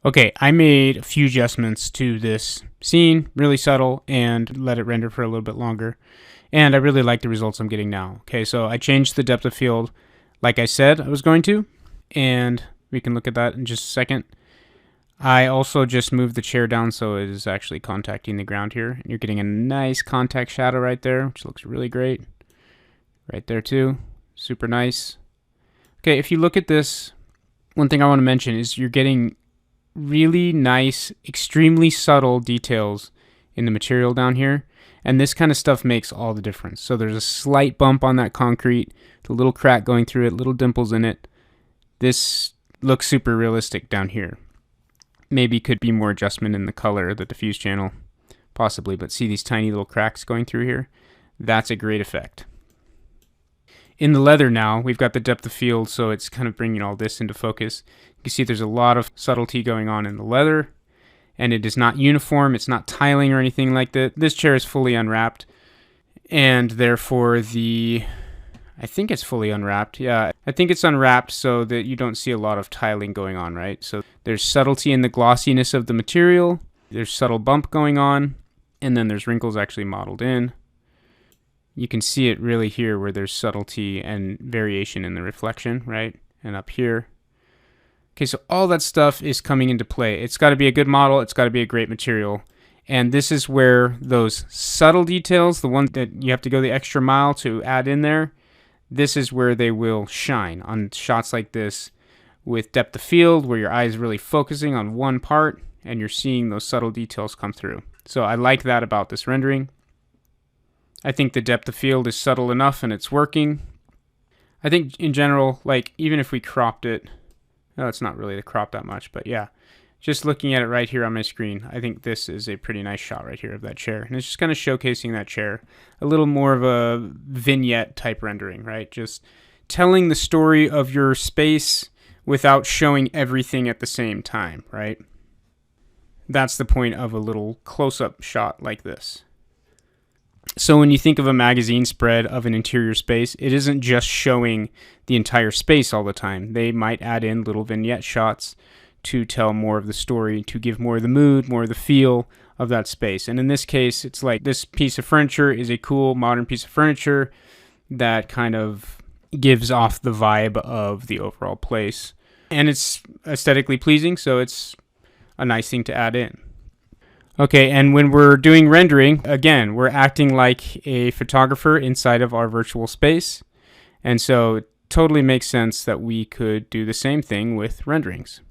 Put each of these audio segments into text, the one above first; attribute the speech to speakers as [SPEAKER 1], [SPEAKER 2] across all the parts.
[SPEAKER 1] Okay, I made a few adjustments to this scene, really subtle, and let it render for a little bit longer. And I really like the results I'm getting now. Okay, so I changed the depth of field like I said I was going to, and we can look at that in just a second. I also just moved the chair down so it is actually contacting the ground here. And you're getting a nice contact shadow right there, which looks really great. Right there too, super nice. Okay, if you look at this, one thing I want to mention is you're getting really nice, extremely subtle details in the material down here. And this kind of stuff makes all the difference. So there's a slight bump on that concrete, a little crack going through it, little dimples in it. This looks super realistic down here. Maybe could be more adjustment in the color, the diffuse channel, possibly. But see these tiny little cracks going through here? That's a great effect. In the leather now, we've got the depth of field, so it's kind of bringing all this into focus. You can see there's a lot of subtlety going on in the leather, and it is not uniform. It's not tiling or anything like that. This chair is fully unwrapped, and therefore I think it's fully unwrapped. Yeah, I think it's unwrapped so that you don't see a lot of tiling going on, right? So there's subtlety in the glossiness of the material. There's subtle bump going on, and then there's wrinkles actually modeled in. You can see it really here where there's subtlety and variation in the reflection, right? And up here. Okay, so all that stuff is coming into play. It's got to be a good model. It's got to be a great material. And this is where those subtle details, the ones that you have to go the extra mile to add in there, this is where they will shine on shots like this with depth of field, where your eye is really focusing on one part and you're seeing those subtle details come through. So I like that about this rendering. I think the depth of field is subtle enough and it's working. I think in general, like even if we cropped it, no, it's not really the crop that much, but yeah, just looking at it right here on my screen, I think this is a pretty nice shot right here of that chair. And it's just kind of showcasing that chair. A little more of a vignette type rendering, right? Just telling the story of your space without showing everything at the same time, right? That's the point of a little close-up shot like this. So when you think of a magazine spread of an interior space, it isn't just showing the entire space all the time. They might add in little vignette shots to tell more of the story, to give more of the mood, more of the feel of that space. And in this case, it's like this piece of furniture is a cool modern piece of furniture that kind of gives off the vibe of the overall place. And it's aesthetically pleasing, so it's a nice thing to add in. Okay, and when we're doing rendering, again, we're acting like a photographer inside of our virtual space. And so it totally makes sense that we could do the same thing with renderings.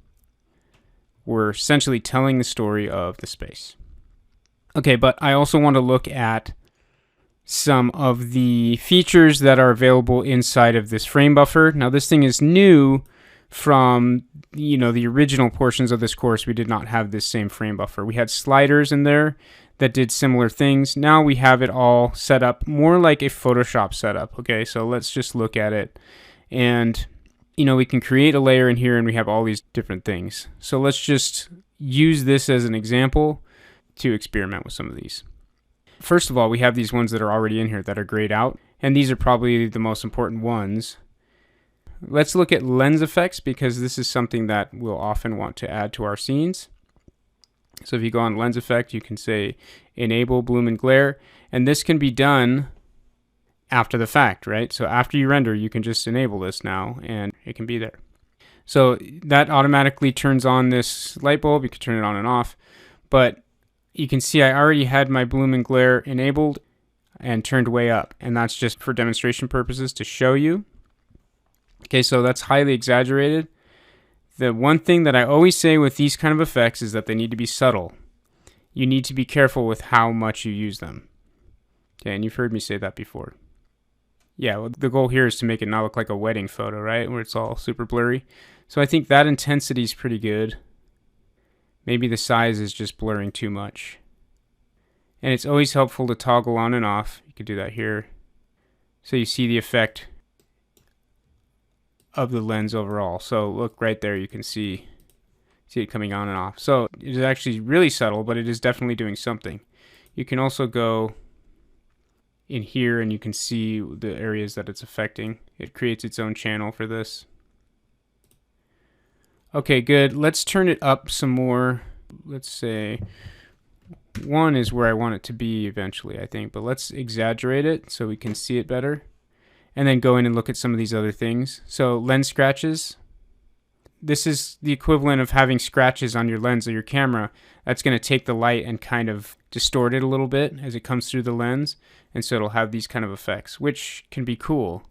[SPEAKER 1] We're essentially telling the story of the space. Okay, but I also want to look at some of the features that are available inside of this frame buffer. Now, this thing is new from the original portions of this course. We did not have this same frame buffer. We had sliders in there that did similar things. Now we have it all set up more like a Photoshop setup. Okay, so let's just look at it. And we can create a layer in here and we have all these different things. So let's just use this as an example to experiment with some of these. First of all, we have these ones that are already in here that are grayed out, and these are probably the most important ones. Let's look at lens effects, because this is something that we'll often want to add to our scenes. So if you go on lens effect, you can say enable bloom and glare, and this can be done after the fact, right? So after you render, you can just enable this now and it can be there. So that automatically turns on this light bulb. You can turn it on and off, but you can see I already had my bloom and glare enabled and turned way up, and that's just for demonstration purposes to show you. Okay, so that's highly exaggerated. The one thing that I always say with these kind of effects is that they need to be subtle. You need to be careful with how much you use them. Okay, and you've heard me say that before. Yeah, well, the goal here is to make it not look like a wedding photo, right? Where it's all super blurry. So I think that intensity is pretty good. Maybe the size is just blurring too much. And it's always helpful to toggle on and off. You could do that here. So you see the effect of the lens overall. So look right there, you can see it coming on and off. So it is actually really subtle, but it is definitely doing something. You can also go in here and you can see the areas that it's affecting. It creates its own channel for this. Okay, good. Let's turn it up some more. Let's say 1 is where I want it to be eventually, I think, but let's exaggerate it so we can see it better. And then go in and look at some of these other things. So lens scratches. This is the equivalent of having scratches on your lens of your camera. That's going to take the light and kind of distort it a little bit as it comes through the lens. And so it'll have these kind of effects, which can be cool.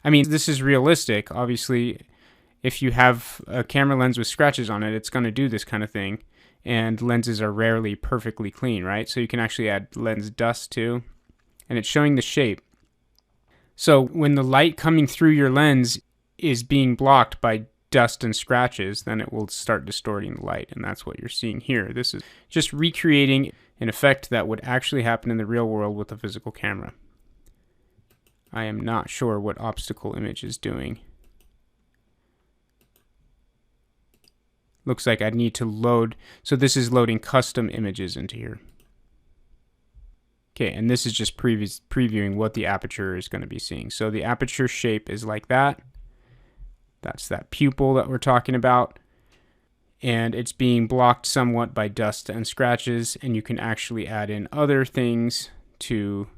[SPEAKER 1] I mean, this is realistic. Obviously, if you have a camera lens with scratches on it, it's going to do this kind of thing. And lenses are rarely perfectly clean, right? So you can actually add lens dust too. And it's showing the shape. So when the light coming through your lens is being blocked by dust and scratches, then it will start distorting the light, and that's what you're seeing here. This is just recreating an effect that would actually happen in the real world with a physical camera. I am not sure what obstacle image is doing. Looks like I'd need to load, so this is loading custom images into here. Okay, and this is just previewing what the aperture is going to be seeing. So the aperture shape is like that. That's that pupil that we're talking about. And it's being blocked somewhat by dust and scratches, and you can actually add in other things to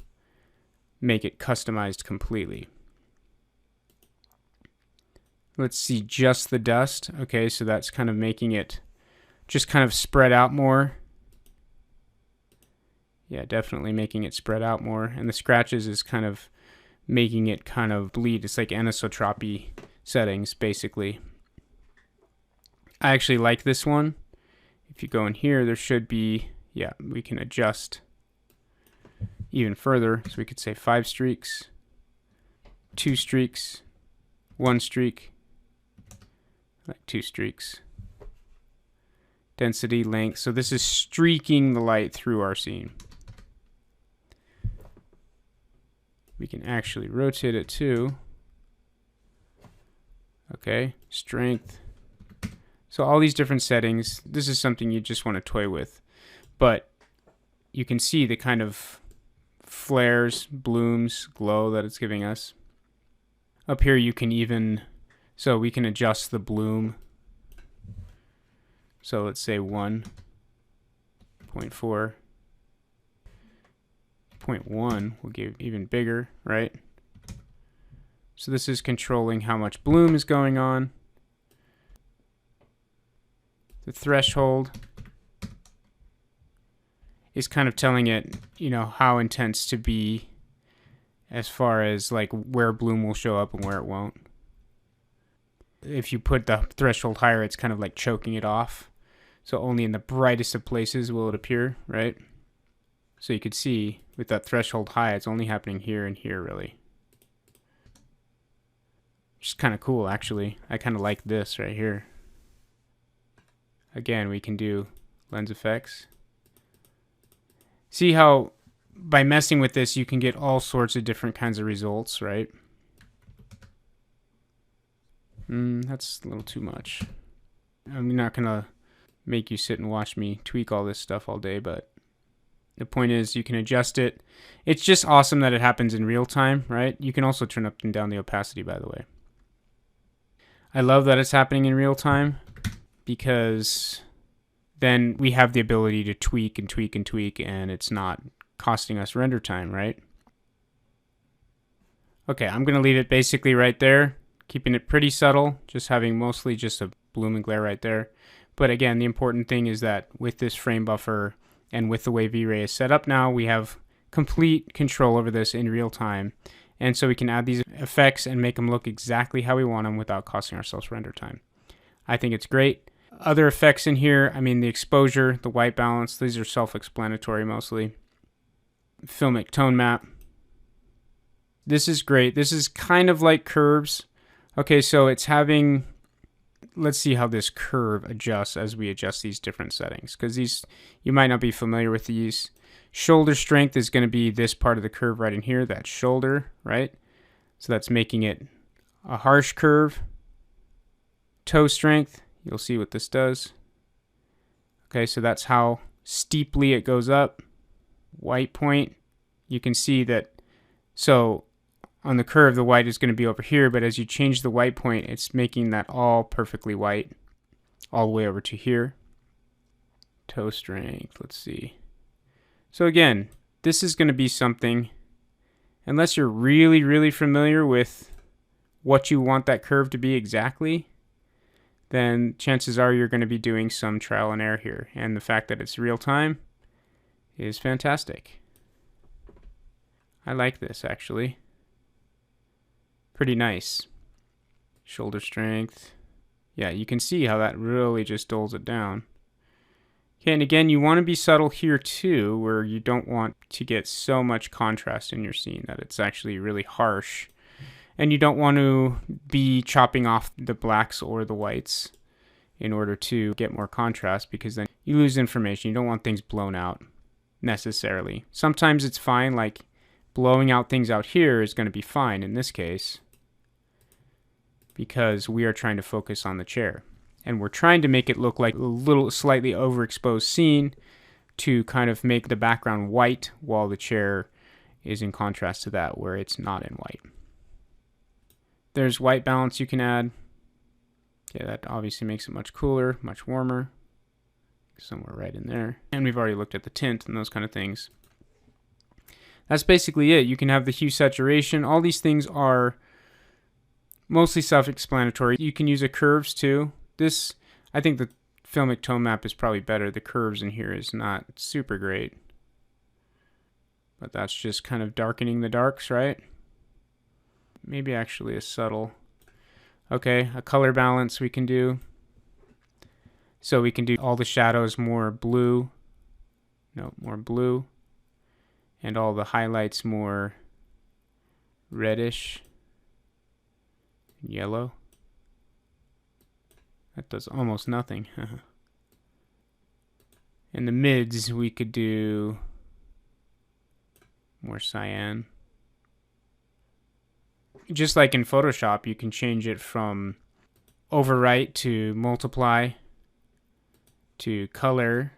[SPEAKER 1] make it customized completely. Let's see, just the dust. Okay, so that's kind of making it just kind of spread out more. Yeah, definitely making it spread out more. And the scratches is kind of making it kind of bleed. It's like anisotropy settings, basically. I actually like this one. If you go in here, there should be, yeah, we can adjust even further. So we could say 5 streaks, 2 streaks, 1 streak, like 2 streaks. Density, length. So this is streaking the light through our scene. We can actually rotate it too. Okay, strength. So all these different settings, this is something you just want to toy with. But you can see the kind of flares, blooms, glow that it's giving us. Up here you can even, so we can adjust the bloom. So let's say 1.4. 0.1 will give even bigger, right? So this is controlling how much bloom is going on. The threshold is kind of telling it, you know, how intense to be as far as like where bloom will show up and where it won't. If you put the threshold higher, it's kind of like choking it off. So only in the brightest of places will it appear, right? So you could see with that threshold high, it's only happening here and here, really. Which is kind of cool, actually. I kind of like this right here. Again, we can do lens effects. See how by messing with this, you can get all sorts of different kinds of results, right? That's a little too much. I'm not going to make you sit and watch me tweak all this stuff all day, but the point is you can adjust it. It's just awesome that it happens in real time, right? You can also turn up and down the opacity, by the way. I love that it's happening in real time because then we have the ability to tweak and tweak and tweak, and it's not costing us render time, right? Okay, I'm going to leave it basically right there, keeping it pretty subtle, just having mostly just a bloom and glare right there. But again, the important thing is that with this frame buffer and with the way VRay is set up now, we have complete control over this in real time. And so we can add these effects and make them look exactly how we want them without costing ourselves render time. I think it's great. Other effects in here, I mean the exposure, the white balance, these are self-explanatory mostly. Filmic tone map. This is great. This is kind of like curves. Okay, so it's having, let's see how this curve adjusts as we adjust these different settings, because these, you might not be familiar with these. Shoulder strength is going to be this part of the curve right in here, that shoulder, right? So that's making it a harsh curve. Toe strength, you'll see what this does. Okay, so that's how steeply it goes up. White point, you can see that, so on the curve, the white is going to be over here, but as you change the white point, it's making that all perfectly white. all the way over to here. Toe strength, let's see. So again, this is going to be something, unless you're really, really familiar with what you want that curve to be exactly, then chances are you're going to be doing some trial and error here. And the fact that it's real time is fantastic. I like this actually. Pretty nice. Shoulder strength. Yeah, you can see how that really just dulls it down. Okay, and again, you want to be subtle here too, where you don't want to get so much contrast in your scene that it's actually really harsh. And you don't want to be chopping off the blacks or the whites in order to get more contrast, because then you lose information. You don't want things blown out necessarily. Sometimes it's fine, like blowing out things out here is going to be fine in this case, because we are trying to focus on the chair. And we're trying to make it look like a little slightly overexposed scene to kind of make the background white while the chair is in contrast to that where it's not in white. There's white balance you can add. Okay, that obviously makes it much cooler, much warmer. Somewhere right in there. And we've already looked at the tint and those kind of things. That's basically it. You can have the hue saturation. All these things are mostly self-explanatory. You can use a curves too. This, I think the filmic tone map is probably better. The curves in here is not super great. But that's just kind of darkening the darks, right? Maybe actually a subtle. Okay, a color balance we can do. So we can do all the shadows more blue. No, more blue. And all the highlights more reddish. Yellow. That does almost nothing. In the mids, we could do more cyan. Just like in Photoshop, you can change it from overwrite to multiply to color.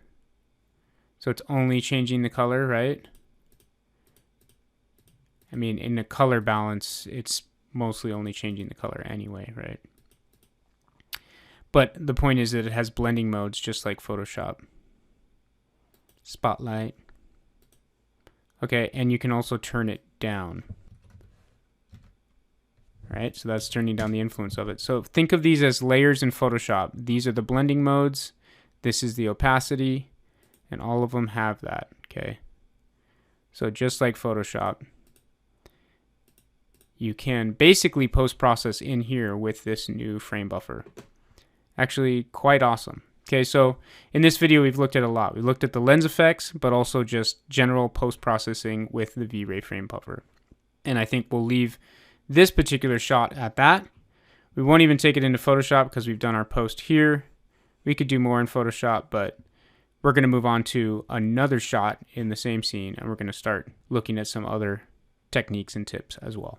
[SPEAKER 1] So it's only changing the color, right? I mean, in the color balance, it's mostly only changing the color anyway, right? But the point is that it has blending modes just like Photoshop. Spotlight. Okay, and you can also turn it down. Right, so that's turning down the influence of it. So think of these as layers in Photoshop. These are the blending modes. This is the opacity, and all of them have that, okay? So just like Photoshop, you can basically post-process in here with this new frame buffer. Actually, quite awesome. Okay, so in this video, we've looked at a lot. We looked at the lens effects, but also just general post-processing with the VRay frame buffer. And I think we'll leave this particular shot at that. We won't even take it into Photoshop because we've done our post here. We could do more in Photoshop, but we're going to move on to another shot in the same scene, and we're going to start looking at some other techniques and tips as well.